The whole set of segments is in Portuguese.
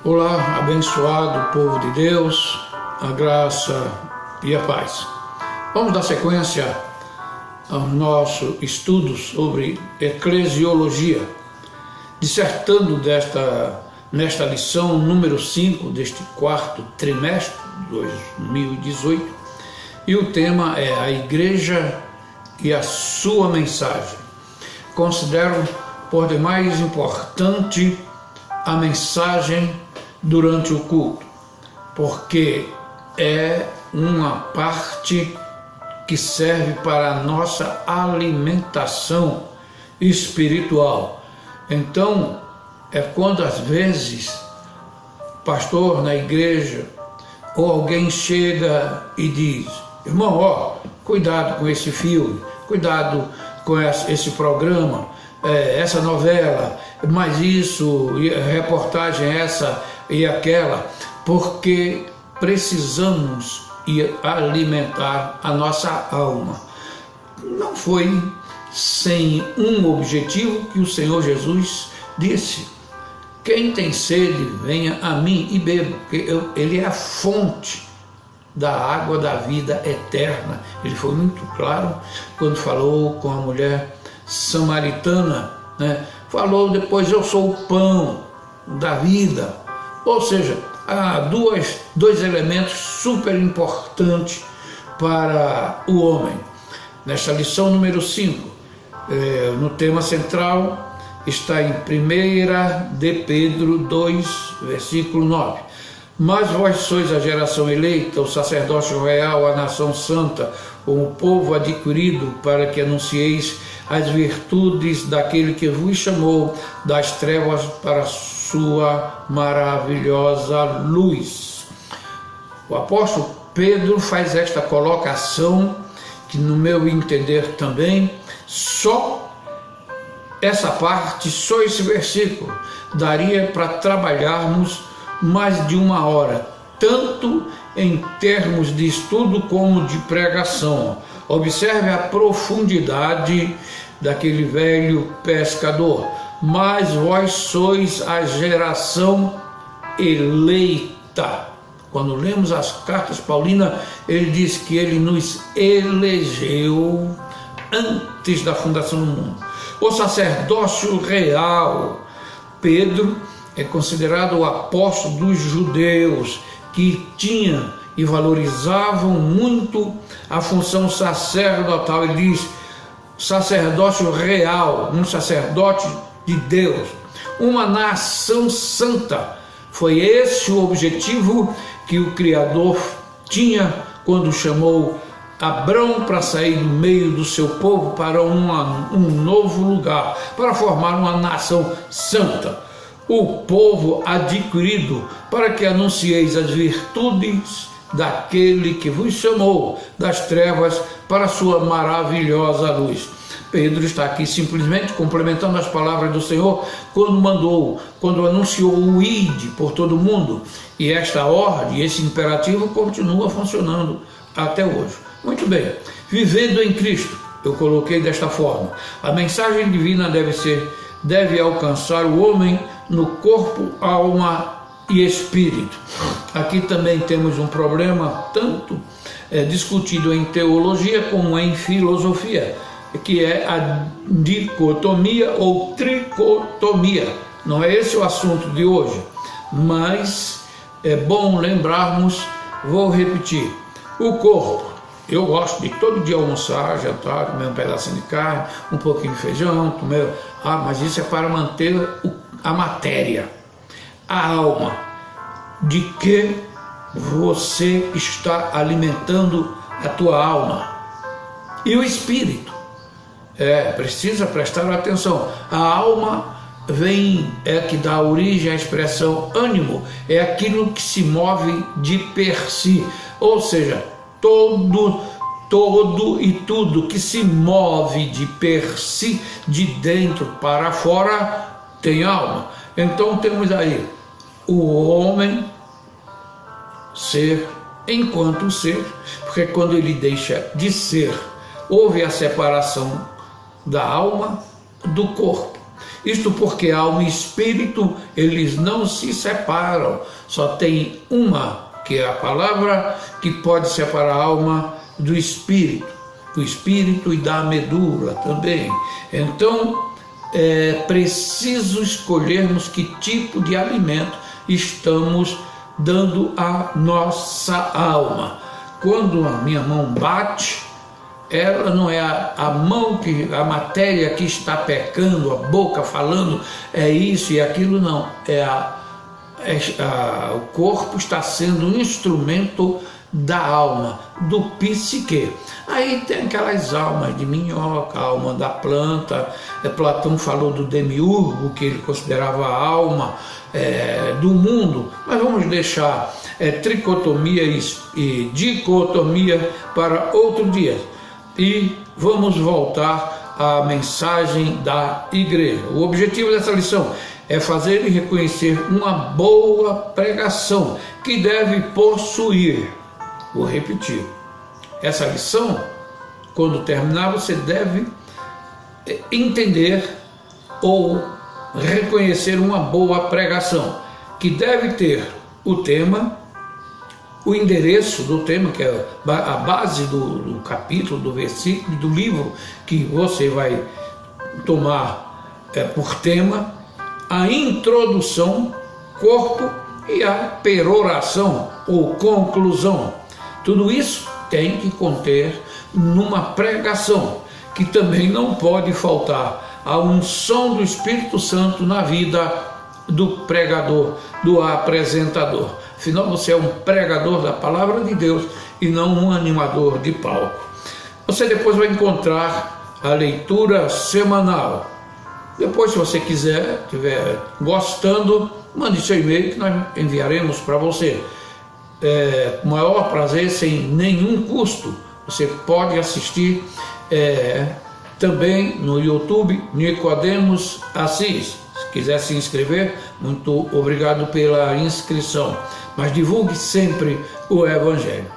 Olá, abençoado povo de Deus, a graça e a paz. Vamos dar sequência ao nosso estudo sobre eclesiologia, dissertando nesta lição número 5 deste quarto trimestre de 2018, e o tema é a igreja e a sua mensagem. Considero por demais importante a mensagem durante o culto, porque é uma parte que serve para a nossa alimentação espiritual. Então, é quando às vezes pastor na igreja ou alguém chega e diz: irmão, cuidado com esse filme, cuidado com esse programa, essa novela, mais isso, reportagem essa e aquela, porque precisamos alimentar a nossa alma. Não foi sem um objetivo que o Senhor Jesus disse: quem tem sede, venha a mim e beba, porque Ele é a fonte da água da vida eterna. Ele foi muito claro quando falou com a mulher samaritana, né? Falou depois: eu sou o pão da vida. Ou seja, há dois elementos super importantes para o homem. Nesta lição número 5, no tema central, está em 1 de Pedro 2, versículo 9. Mas vós sois a geração eleita, o sacerdócio real, a nação santa, o povo adquirido, para que anuncieis as virtudes daquele que vos chamou das trevas para a sua maravilhosa luz. O apóstolo Pedro faz esta colocação, que no meu entender também, só essa parte, só esse versículo, daria para trabalharmos mais de uma hora, tanto em termos de estudo como de pregação. Observe a profundidade daquele velho pescador. Mas vós sois a geração eleita. Quando lemos as cartas paulinas, ele diz que ele nos elegeu antes da fundação do mundo. O sacerdócio real. Pedro é considerado o apóstolo dos judeus, que tinha e valorizavam muito a função sacerdotal. Ele diz: sacerdócio real, um sacerdote de Deus, uma nação santa. Foi esse o objetivo que o Criador tinha quando chamou Abrão para sair do meio do seu povo para um novo lugar, para formar uma nação santa, o povo adquirido, para que anuncieis as virtudes daquele que vos chamou das trevas para a sua maravilhosa luz. Pedro está aqui simplesmente complementando as palavras do Senhor quando anunciou o ide por todo mundo, e esta ordem, esse imperativo continua funcionando até hoje. Muito bem, vivendo em Cristo, eu coloquei desta forma: a mensagem divina deve alcançar o homem no corpo, alma e espírito. Aqui também temos um problema tanto discutido em teologia como em filosofia, que é a dicotomia ou tricotomia. Não é esse o assunto de hoje, mas é bom lembrarmos. Vou repetir: o corpo. Eu gosto de todo dia almoçar, jantar, comer um pedacinho de carne, um pouquinho de feijão, mas isso é para manter a matéria. A alma, de que você está alimentando a tua alma. E o espírito, precisa prestar atenção. A alma que dá origem à expressão ânimo, é aquilo que se move de per si, ou seja, todo e tudo que se move de per si, de dentro para fora, tem alma. Então temos aí o homem, ser, enquanto ser, porque quando ele deixa de ser, houve a separação da alma do corpo. Isto porque alma e espírito, eles não se separam. Só tem uma, que é a palavra, que pode separar a alma do espírito e da medula também. Então, é preciso escolhermos que tipo de alimento estamos dando à nossa alma. Quando a minha mão bate, ela não é a mão, a matéria que está pecando, a boca falando é isso e aquilo, não. O corpo está sendo um instrumento da alma, do psique. Aí tem aquelas almas de minhoca, a alma da planta. Platão falou do demiurgo, que ele considerava a alma do mundo. Mas vamos deixar tricotomia e dicotomia para outro dia. E vamos voltar à mensagem da igreja. O objetivo dessa lição é fazer e reconhecer uma boa pregação que deve possuir. Vou repetir. Essa lição, quando terminar, você deve entender ou reconhecer uma boa pregação, que deve ter o tema, o endereço do tema, que é a base do capítulo, do versículo, do livro que você vai tomar por tema, a introdução, corpo e a peroração ou conclusão. Tudo isso tem que conter numa pregação, que também não pode faltar a unção do Espírito Santo na vida do pregador, do apresentador. Afinal, você é um pregador da palavra de Deus e não um animador de palco. Você depois vai encontrar a leitura semanal. Depois, se você estiver gostando, mande seu e-mail que nós enviaremos para você. Com maior prazer, sem nenhum custo. Você pode assistir também no YouTube, Nicodemos Assis. Se quiser se inscrever, muito obrigado pela inscrição. Mas divulgue sempre o Evangelho.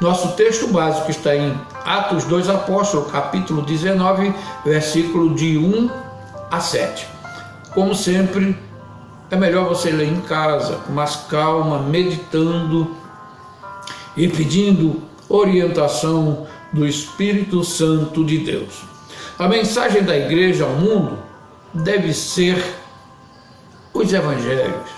Nosso texto básico está em Atos 2 Apóstolos, capítulo 19, versículo de 1 a 7. Como sempre, é melhor você ler em casa, com mais calma, meditando e pedindo orientação do Espírito Santo de Deus. A mensagem da igreja ao mundo deve ser os evangelhos,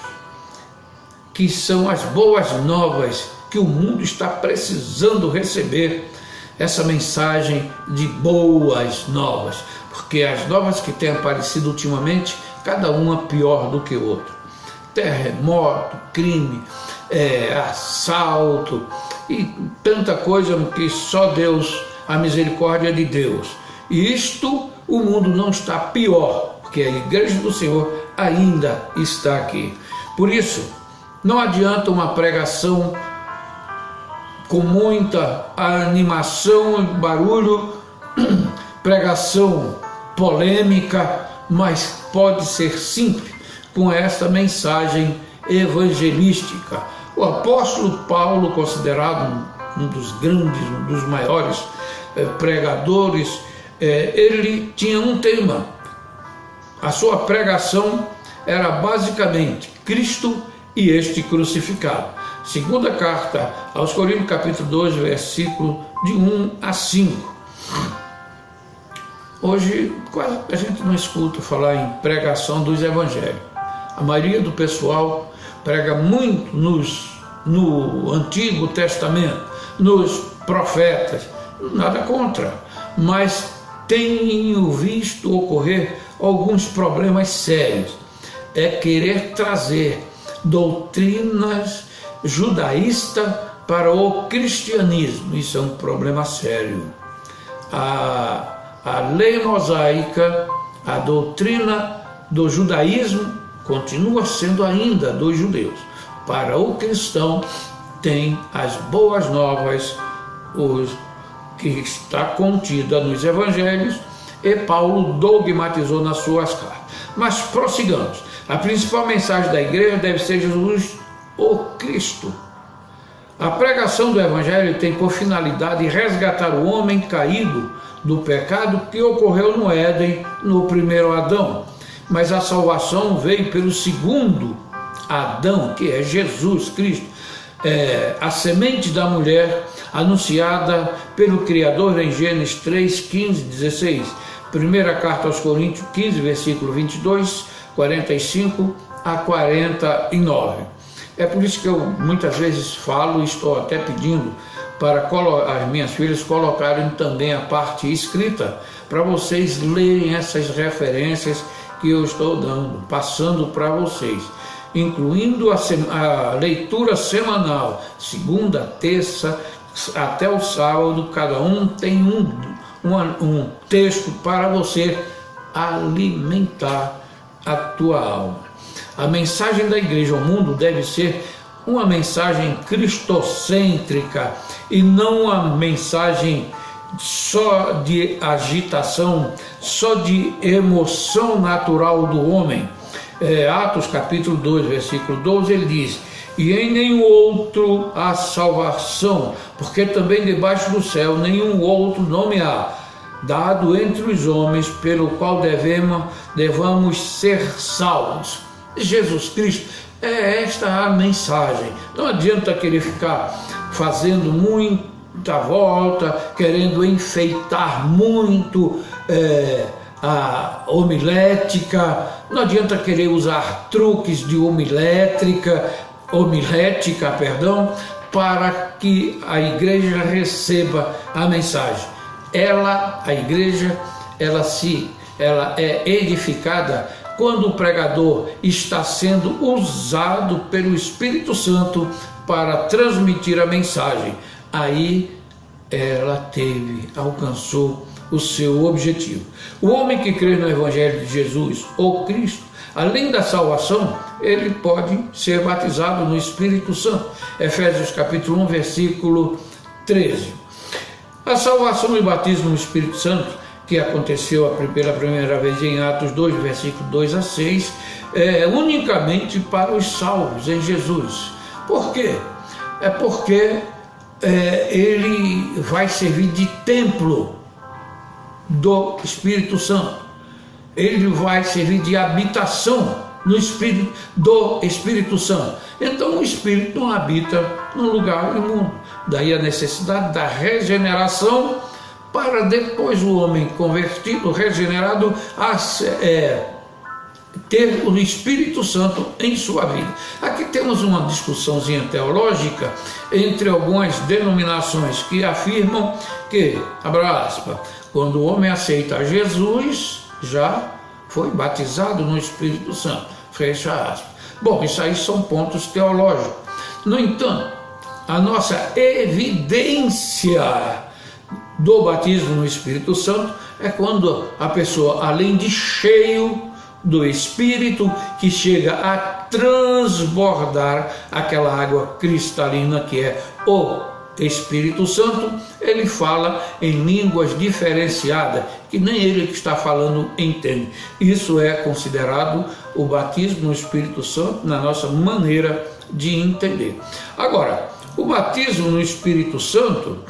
que são as boas novas que o mundo está precisando receber, essa mensagem de boas novas, porque as novas que têm aparecido ultimamente, cada uma pior do que outra. Terremoto, crime, assalto e tanta coisa que só Deus, a misericórdia de Deus. E isto, o mundo não está pior, porque a igreja do Senhor ainda está aqui. Por isso, não adianta uma pregação com muita animação e barulho, pregação polêmica, mas pode ser simples com esta mensagem evangelística. O apóstolo Paulo, considerado um dos grandes, um dos maiores pregadores, ele tinha um tema. A sua pregação era basicamente Cristo e este crucificado. Segunda carta aos Coríntios, capítulo 2, versículo de 1 a 5. Hoje quase a gente não escuta falar em pregação dos evangelhos. A maioria do pessoal prega muito no Antigo Testamento, nos profetas, nada contra, mas tenho visto ocorrer alguns problemas sérios. É querer trazer doutrinas judaístas para o cristianismo. Isso é um problema sério. A lei mosaica, a doutrina do judaísmo continua sendo ainda dos judeus. Para o cristão tem as boas novas, que está contida nos evangelhos, e Paulo dogmatizou nas suas cartas. Mas prossigamos. A principal mensagem da igreja deve ser Jesus, o Cristo. A pregação do evangelho tem por finalidade resgatar o homem caído do pecado que ocorreu no Éden, no primeiro Adão. mas a salvação veio pelo segundo Adão, que é Jesus Cristo, a semente da mulher, anunciada pelo Criador em Gênesis 3, 15, 16. Primeira carta aos Coríntios 15, versículo 22, 45 a 49. É por isso que eu muitas vezes falo e estou até pedindo para as minhas filhas colocarem também a parte escrita, para vocês lerem essas referências que eu estou dando, passando para vocês, incluindo a leitura semanal, segunda, terça, até o sábado. Cada um tem um texto para você alimentar a tua alma. A mensagem da igreja ao mundo deve ser uma mensagem cristocêntrica e não uma mensagem só de agitação, só de emoção natural do homem. Atos capítulo 2, versículo 12, ele diz: e em nenhum outro há salvação, porque também debaixo do céu nenhum outro nome há, dado entre os homens, pelo qual devamos ser salvos. Jesus Cristo, é esta a mensagem. Não adianta querer ficar fazendo muita volta, querendo enfeitar muito a homilética. Não adianta querer usar truques de homilética, para que a igreja receba a mensagem. A igreja, ela é edificada quando o pregador está sendo usado pelo Espírito Santo para transmitir a mensagem. Aí ela alcançou o seu objetivo. O homem que crê no Evangelho de Jesus ou Cristo, além da salvação, ele pode ser batizado no Espírito Santo. Efésios capítulo 1, versículo 13. A salvação e o batismo no Espírito Santo, que aconteceu pela primeira vez em Atos 2, versículo 2 a 6, é unicamente para os salvos em Jesus. Por quê? É porque ele vai servir de templo do Espírito Santo. Ele vai servir de habitação do Espírito Santo. Então o Espírito não habita num lugar imundo. Daí a necessidade da regeneração, para depois o homem convertido, regenerado, ter o Espírito Santo em sua vida. Aqui temos uma discussãozinha teológica entre algumas denominações que afirmam que, abre aspas, quando o homem aceita Jesus, já foi batizado no Espírito Santo, fecha aspas. Bom, isso aí são pontos teológicos. No entanto, a nossa evidência do batismo no Espírito Santo é quando a pessoa, além de cheio do Espírito, que chega a transbordar aquela água cristalina que é o Espírito Santo, ele fala em línguas diferenciadas, que nem ele que está falando entende. Isso é considerado o batismo no Espírito Santo na nossa maneira de entender. Agora, o batismo no Espírito Santo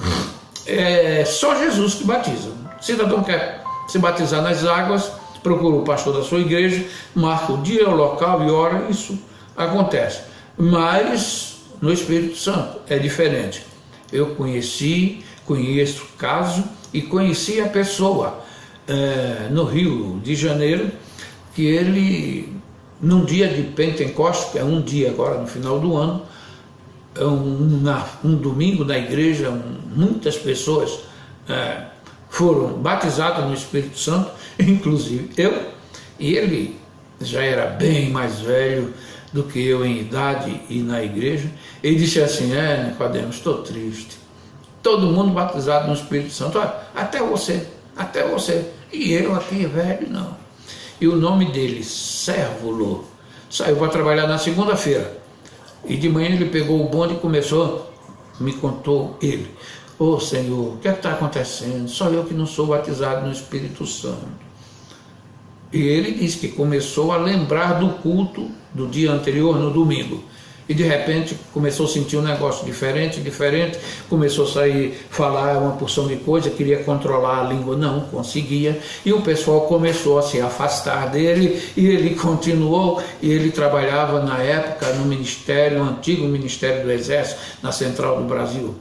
é só Jesus que batiza. O cidadão quer se batizar nas águas, procura o pastor da sua igreja, marca o dia, o local e hora, isso acontece. Mas no Espírito Santo é diferente. Eu conheço o caso e conheci a pessoa no Rio de Janeiro, que ele, num dia de Pentecostes, que é um dia agora no final do ano, um domingo na igreja, muitas pessoas foram batizadas no Espírito Santo, inclusive eu, e ele já era bem mais velho do que eu em idade e na igreja. Ele disse assim: Nicodemos, estou triste, todo mundo batizado no Espírito Santo, até você, e eu aqui velho não. E o nome dele, Sérvulo, saiu para trabalhar na segunda-feira, e de manhã ele pegou o bonde e começou, me contou ele: ô Senhor, o que está acontecendo? Só eu que não sou batizado no Espírito Santo. E ele disse que começou a lembrar do culto do dia anterior, no domingo. E de repente começou a sentir um negócio diferente, começou a sair, falar uma porção de coisa, queria controlar a língua, não conseguia, e o pessoal começou a se afastar dele, e ele continuou, e ele trabalhava na época no ministério, no antigo Ministério do Exército, na Central do Brasil,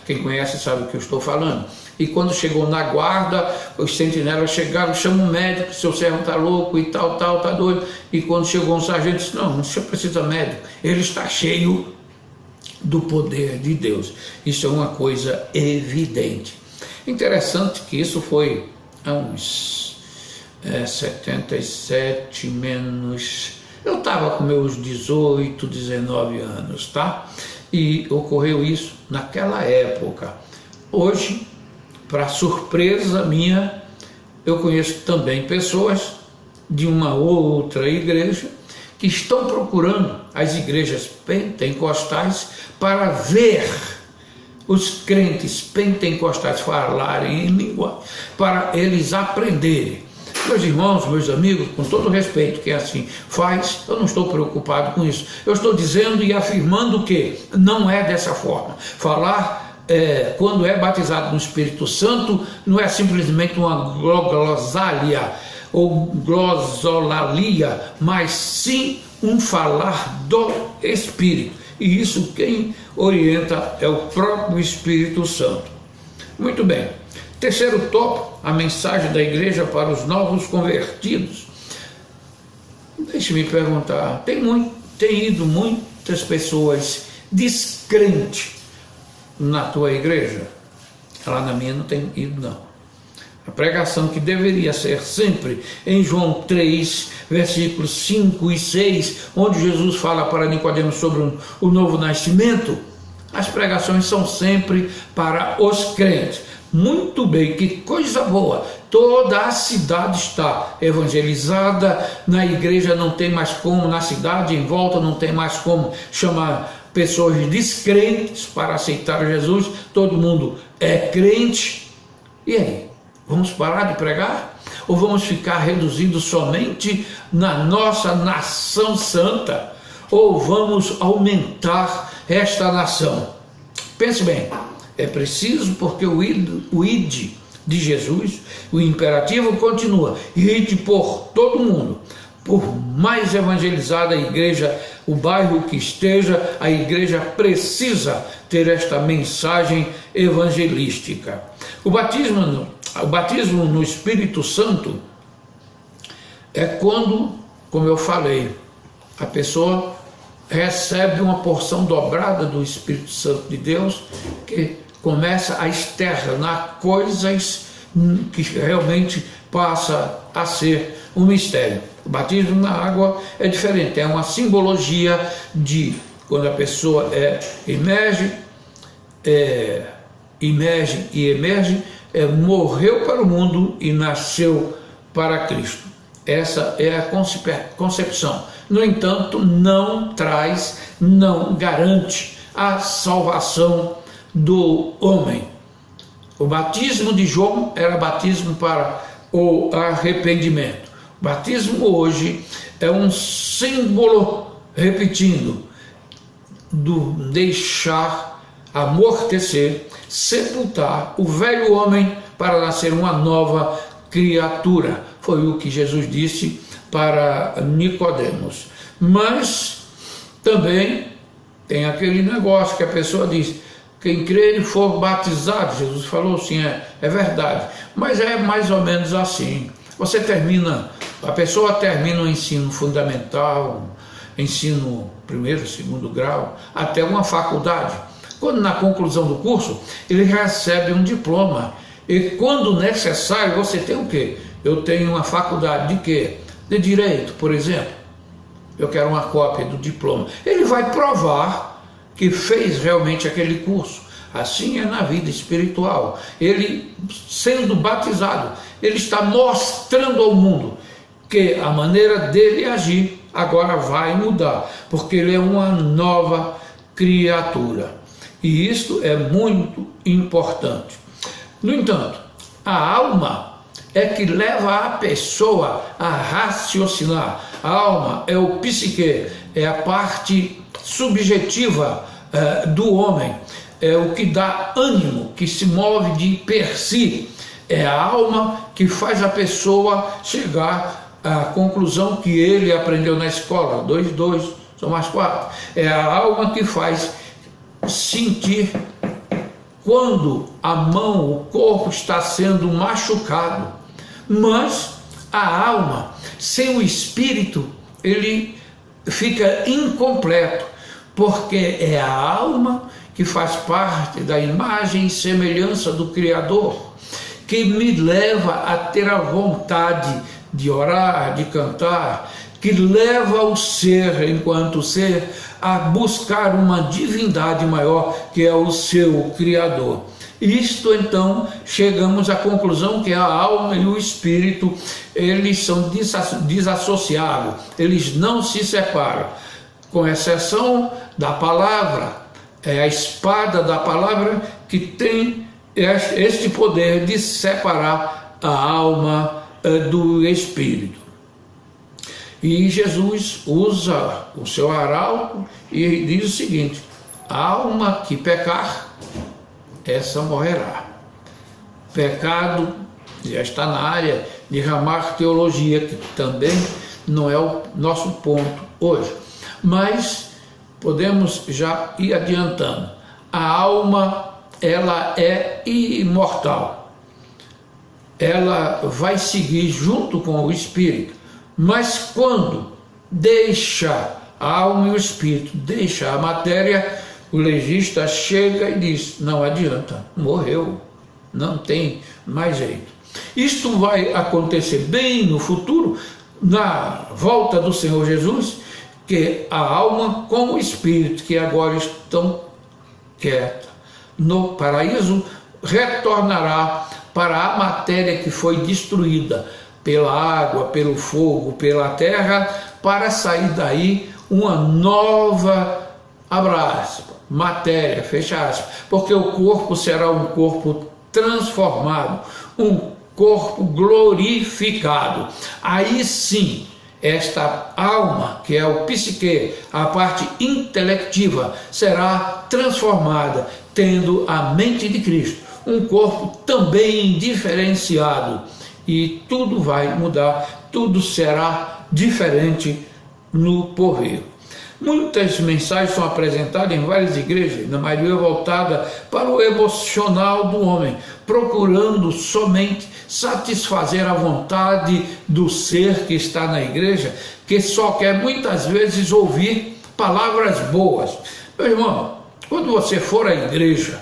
quem conhece sabe o que eu estou falando. E quando chegou na guarda, os sentinelas chegaram, chama o médico, seu servo está louco e tal, está doido. E quando chegou um sargento, disse, não, o senhor precisa de médico, ele está cheio do poder de Deus. Isso é uma coisa evidente. Interessante que isso foi há uns 77 menos... Eu estava com meus 18, 19 anos, tá? E ocorreu isso naquela época. Hoje, para surpresa minha, eu conheço também pessoas de uma outra igreja que estão procurando as igrejas pentecostais para ver os crentes pentecostais falarem em língua, para eles aprenderem. Meus irmãos, meus amigos, com todo respeito que assim faz, eu não estou preocupado com isso. Eu estou dizendo e afirmando que não é dessa forma. Falar quando é batizado no Espírito Santo, não é simplesmente uma glosália ou glosolalia, mas sim um falar do Espírito. E isso quem orienta é o próprio Espírito Santo. Muito bem. Terceiro tópico, a mensagem da igreja para os novos convertidos. Deixe-me perguntar, tem ido muitas pessoas descrentes na tua igreja? Lá na minha não tem ido, não. A pregação que deveria ser sempre em João 3, versículos 5 e 6, onde Jesus fala para Nicodemos sobre o novo nascimento, as pregações são sempre para os crentes. Muito bem, que coisa boa, toda a cidade está evangelizada, na igreja não tem mais como, na cidade em volta não tem mais como chamar pessoas descrentes para aceitar Jesus, todo mundo é crente. E aí, vamos parar de pregar? Ou vamos ficar reduzidos somente na nossa nação santa? Ou vamos aumentar esta nação? Pense bem, é preciso, porque o id de Jesus, o imperativo continua, ide por todo mundo. Por mais evangelizada a igreja, o bairro que esteja, a igreja precisa ter esta mensagem evangelística. O batismo no Espírito Santo é quando, como eu falei, a pessoa recebe uma porção dobrada do Espírito Santo de Deus, que começa a externar coisas que realmente passa a ser um mistério. O batismo na água é diferente, é uma simbologia de quando a pessoa emerge, morreu para o mundo e nasceu para Cristo. Essa é a concepção. No entanto, não garante a salvação do homem. O batismo de João era batismo para o arrependimento. O batismo hoje é um símbolo, repetindo, do deixar amortecer, sepultar o velho homem para nascer uma nova criatura. Foi o que Jesus disse para Nicodemos. Mas também tem aquele negócio que a pessoa diz, quem crer e for batizado, Jesus falou sim, é verdade, mas é mais ou menos assim. A pessoa termina o ensino fundamental, ensino primeiro, segundo grau, até uma faculdade. Quando na conclusão do curso, ele recebe um diploma. E quando necessário, você tem o quê? Eu tenho uma faculdade de quê? De direito, por exemplo. Eu quero uma cópia do diploma. Ele vai provar que fez realmente aquele curso. Assim é na vida espiritual. Ele, sendo batizado, ele está mostrando ao mundo que a maneira dele agir agora vai mudar, porque ele é uma nova criatura. E isto é muito importante. No entanto, a alma é que leva a pessoa a raciocinar. A alma é o psique, é a parte subjetiva do homem, é o que dá ânimo, que se move de per si, é a alma que faz a pessoa chegar à conclusão que ele aprendeu na escola, 2 e 2 são mais 4, é a alma que faz sentir quando a mão, o corpo está sendo machucado, mas a alma, sem o espírito, ele fica incompleto, porque é a alma que faz parte da imagem e semelhança do Criador, que me leva a ter a vontade de orar, de cantar, que leva o ser, enquanto ser, a buscar uma divindade maior, que é o seu Criador. Isto, então, chegamos à conclusão que a alma e o espírito, eles são desassociáveis, eles não se separam, com exceção da palavra. É a espada da palavra que tem este poder de separar a alma do espírito. E Jesus usa o seu arauto e diz o seguinte: a alma que pecar, essa morrerá. Pecado já está na área de ramar teologia, que também não é o nosso ponto hoje, mas podemos já ir adiantando. A alma, ela é imortal, ela vai seguir junto com o espírito, mas quando deixa a alma e o espírito, deixa a matéria, o legista chega e diz: não adianta, morreu, não tem mais jeito. Isto vai acontecer bem no futuro, na volta do Senhor Jesus, que a alma com o espírito, que agora estão quietos no paraíso, retornará para a matéria que foi destruída pela água, pelo fogo, pela terra, para sair daí uma nova, abra aspas, matéria, fecha aspas, porque o corpo será um corpo transformado, um corpo glorificado. Aí sim, esta alma, que é o psique, a parte intelectiva, será transformada, tendo a mente de Cristo, um corpo também diferenciado, e tudo vai mudar, tudo será diferente no porvir. Muitas mensagens são apresentadas em várias igrejas, na maioria voltada para o emocional do homem, procurando somente satisfazer a vontade do ser que está na igreja, que só quer muitas vezes ouvir palavras boas. Meu irmão, quando você for à igreja,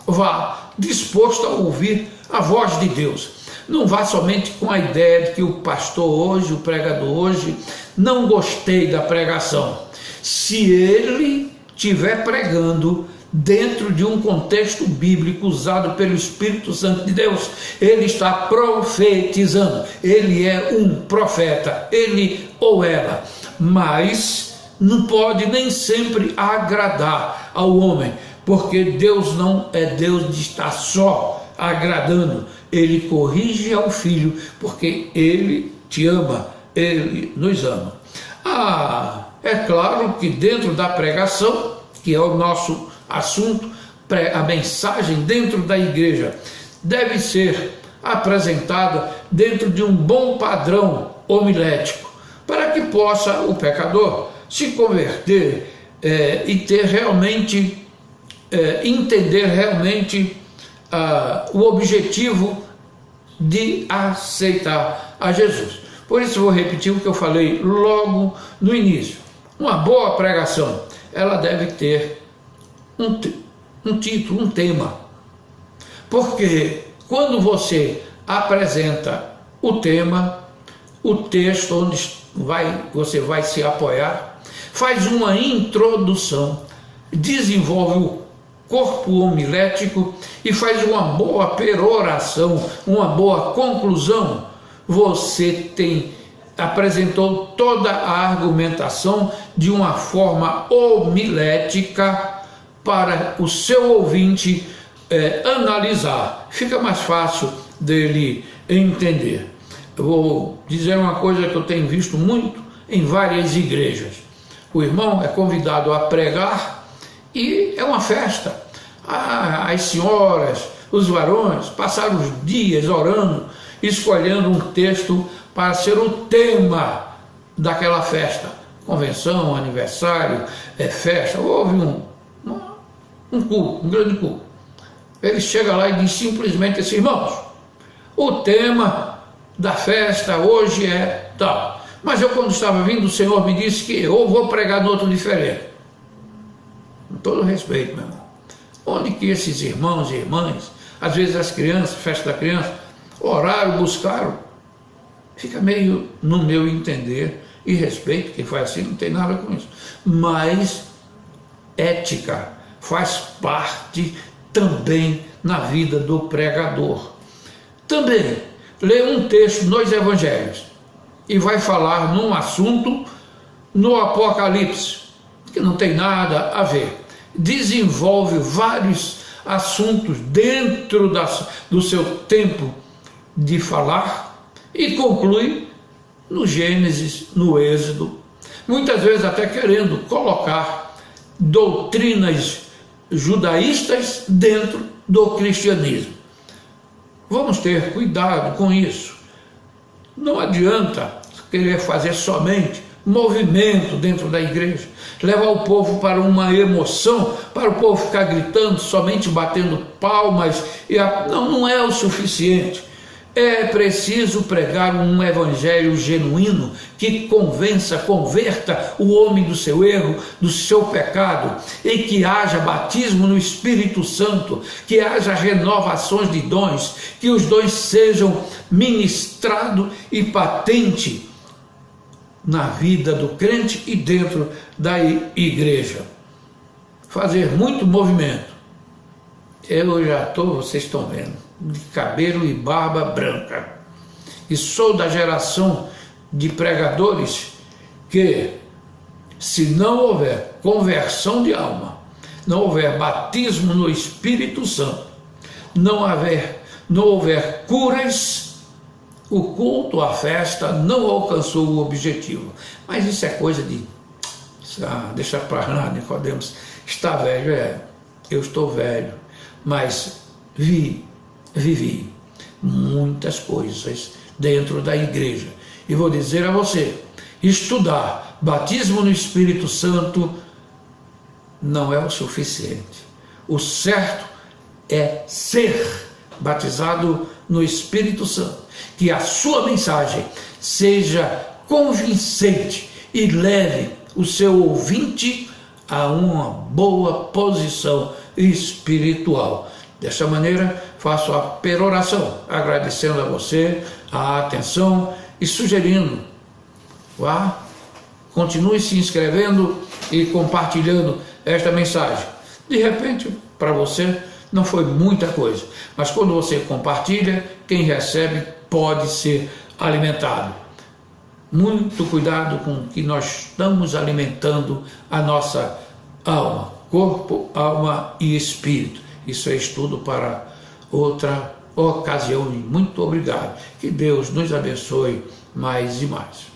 vá disposto a ouvir a voz de Deus. Não vá somente com a ideia de que o pastor hoje, o pregador hoje, não gostei da pregação. Se ele estiver pregando dentro de um contexto bíblico usado pelo Espírito Santo de Deus, ele está profetizando, ele é um profeta, ele ou ela, mas não pode nem sempre agradar ao homem, porque Deus não é Deus de estar só agradando, ele corrige ao filho, porque ele te ama, ele nos ama. É claro que dentro da pregação, que é o nosso assunto, a mensagem dentro da igreja deve ser apresentada dentro de um bom padrão homilético, para que possa o pecador se converter e ter realmente, entender realmente o objetivo de aceitar a Jesus. Por isso vou repetir o que eu falei logo no início. Uma boa pregação, ela deve ter um título, um tema. Porque quando você apresenta o tema, o texto onde você vai se apoiar, faz uma introdução, desenvolve o corpo homilético e faz uma boa peroração, uma boa conclusão, você apresentou toda a argumentação de uma forma homilética para o seu ouvinte analisar. Fica mais fácil dele entender. Eu vou dizer uma coisa que eu tenho visto muito em várias igrejas. O irmão é convidado a pregar e é uma festa. As senhoras, os varões passaram os dias orando, escolhendo um texto para ser o tema daquela festa. Convenção, aniversário, festa. Houve um culto, um grande culto. Ele chega lá e diz simplesmente assim: irmãos, o tema da festa hoje é tal. Mas eu, quando estava vindo, o Senhor me disse que eu vou pregar no outro diferente. Com todo respeito, meu irmão. Onde que esses irmãos e irmãs, às vezes as crianças, festa da criança, oraram, buscaram? Fica meio, no meu entender, e respeito, quem faz assim não tem nada com isso. Mas ética faz parte também na vida do pregador. Também, lê um texto nos evangelhos e vai falar num assunto no Apocalipse, que não tem nada a ver. Desenvolve vários assuntos dentro do seu tempo de falar e conclui no Gênesis, no Êxodo, muitas vezes até querendo colocar doutrinas judaístas dentro do cristianismo. Vamos ter cuidado com isso. Não adianta querer fazer somente movimento dentro da igreja, levar o povo para uma emoção, para o povo ficar gritando, somente batendo palmas. Não é o suficiente. É preciso pregar um evangelho genuíno que converta o homem do seu erro, do seu pecado, e que haja batismo no Espírito Santo, que haja renovações de dons, que os dons sejam ministrados e patente na vida do crente e dentro da igreja. Fazer muito movimento. Eu já estou, vocês estão vendo, de cabelo e barba branca. E sou da geração de pregadores que, se não houver conversão de alma, não houver batismo no Espírito Santo, não houver curas, o culto, a festa não alcançou o objetivo. Mas isso é coisa de... deixa para lá, Nicodemos. Está velho, eu estou velho, mas vivi muitas coisas dentro da igreja. E vou dizer a você, estudar batismo no Espírito Santo não é o suficiente. O certo é ser batizado no Espírito Santo. Que a sua mensagem seja convincente e leve o seu ouvinte a uma boa posição espiritual. Dessa maneira, faço a peroração, agradecendo a você a atenção e sugerindo, continue se inscrevendo e compartilhando esta mensagem. De repente, para você, não foi muita coisa, mas quando você compartilha, quem recebe pode ser alimentado. Muito cuidado com o que nós estamos alimentando a nossa alma, corpo, alma e espírito. Isso é estudo para outra ocasião. Muito obrigado. Que Deus nos abençoe mais e mais.